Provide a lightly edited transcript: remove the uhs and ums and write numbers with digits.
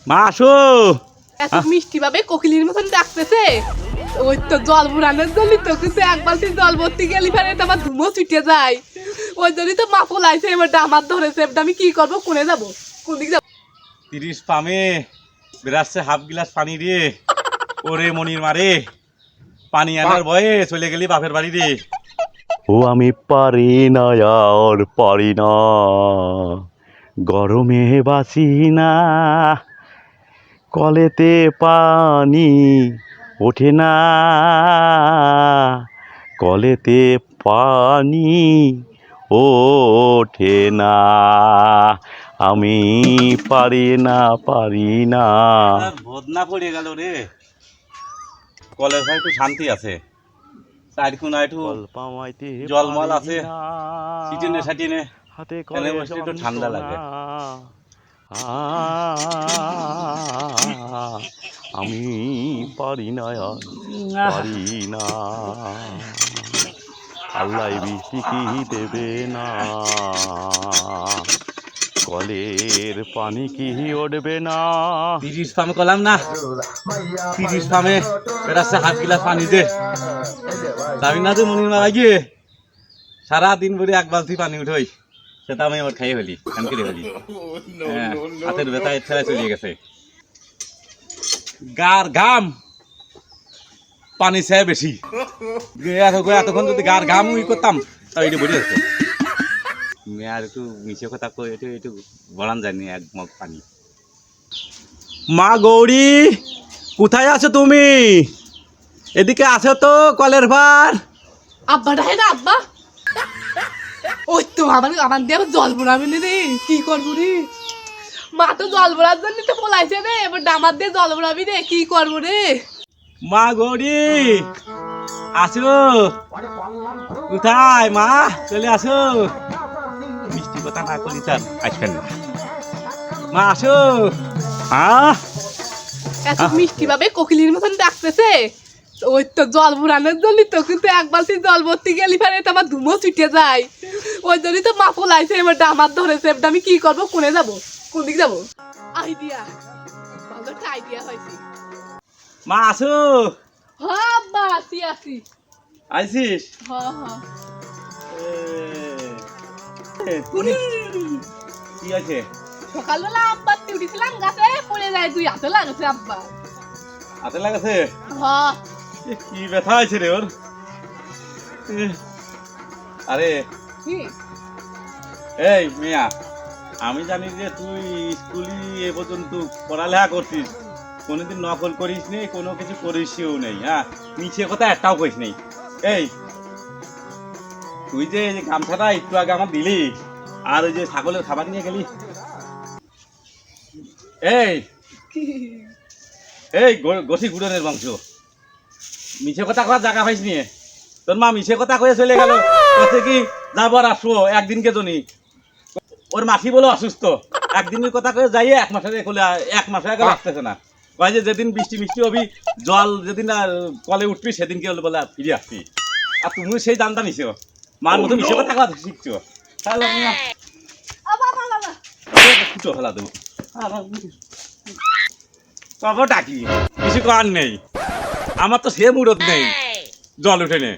মা আসো। এত মিষ্টি ভাবে কোকিলের মতন ডাকতেছে। ওই তো জল ভরানোর জন্য তো, কিন্তু এক বালতি জল ভর্তি গেলি ফেলে তো আমার ধুমো ছুটে যায়। ওই জন্যই তো মা পলাইছে, এবার আমার ধরেছে। এবার আমি কি করবো, কোনে যাবো, কোন দিকে যাবো? 30 পামে বেরাচ্ছে হাফ গ্লাস পানি দিয়ে। ওরে মনির মারে, পানি আনার ভয়ে চলে গেলি বাপের বাড়ি রে। ও আমি পারি না আর পারি না, গরমে বাঁচি না, কলেতে পানি ওঠে না, কলেতে পানি ওঠে না, আমি পারি না পারি না। বদনা পড়ে গেল রে। কলের ভাই একটু শান্তি আছে, চারকুনা একটু জলমল আছে, সিটিনে সাটিনে এনে বসে একটু ঠান্ডা লাগে। আমি পারি না পারি না, আল্লাহ বৃষ্টি কি দেবে না, কলের পানি কি উঠবে না। 30 পামে কলাম না, 30 পামে বেড়াচ্ছে হাফ গ্লাস পানি দে। যাবি না তো মনির মা গিয়ে সারাদিন ভরে এক বালতি পানি উঠোই, সেটা আমি আবার খাইয়ে ফেলি, খানকে ফেলি। হ্যাঁ, হাতের ব্যথা ইচ্ছা চলে গেছে। গার ঘাম পানি চাই বেশি। এতক্ষণ যদি গার ঘাম করতাম তাও এটা বেরিয়ে যেত। আর একটু মিশে কথা কই, একটু বলান যায়নি এক মগ পানি। মা গৌরী, কোথায় আছো তুমি? এদিকে আছো তো কলের ভার। আব্বা ডাহে না, আব্বা। ওই তো আমার দিয়ে জল ভরাবি না রে, কি করবো রে? মা তো জল ভরার জন্য তো পলাইছে রে, এবার আমার দিয়ে জল ভরাবি রে, কি করবো রে? মা গৌরী আসো, কোথায় মা? চলে আসো, মিষ্টি কথা না করলি তার আসবেন না। মা আসো। এত মিষ্টি ভাবে কোকিলের মতন ডাকতেছে। ওই তো জল ভরানোর জন্য তো, কিন্তু এক বালতি জল ভর্তি গেলি ফেলে তো আমার ধুমো ছুটে যায়। ওই জন্যই তো মা পলাইছে, এবার আমার ধরেছে। এবার আমি কি করবো, কোনে যাবো, কোন দিকে যাবো? আইডিয়া, ভালো একটা আইডিয়া হয়েছে। মা আসো। হ্যাঁ আব্বা, আসি আসি। আইসিস? হ্যাঁ হ্যাঁ। কি আছে? সকালবেলা আব্বা উঠেছিলাম গাছে, পড়ে যায়, তুই হাতে লাগাছে আব্বা। হাতে লাগাছে? হ্যাঁ। কি ব্যথা হয়েছে রে ওর? আরে কি? এই মিয়া, আমি জানি যে তুই স্কুলে এ পর্যন্ত পড়ালেখা করছিস, কোনোদিন নকল করিস নি, কোনো কিছু করিসও নেই। হ্যাঁ, মিছে কথা একটাও কইস নেই। এই তুই যে গামছাটা একটু আগে আমার দিলি, আর ওই যে ছাগলের খাবার নিয়ে গেলি, এই এই গছি গুড়নের বংশ, মিছে কথা কওয়ার জায়গা পাইস নিয়ে। তোর মা মিছে কথা কয়ে চলে গেল, কাছে কি যাবো আর আসবো একদিনকে জনি। ওর মাসি বলে অসুস্থ, একদিনের কথা কয়ে যাইয়ে 1 মাসের এক মাসে আগে লাগতেছে না। কয় যে যেদিন বৃষ্টি মিষ্টি হবি, জল যেদিন কলে উঠবি সেদিনকে হলে বলে ফিরে আসবি। আর তুমিও সেই দামটা নিছো, মার মতো মিছে কথা কথা শিখছো। তাহলে ফুটো ফেলা দেবো, কবে ডাকি কিছু করার নেই। আমার তো সে মুরত নেই জল উঠে নে।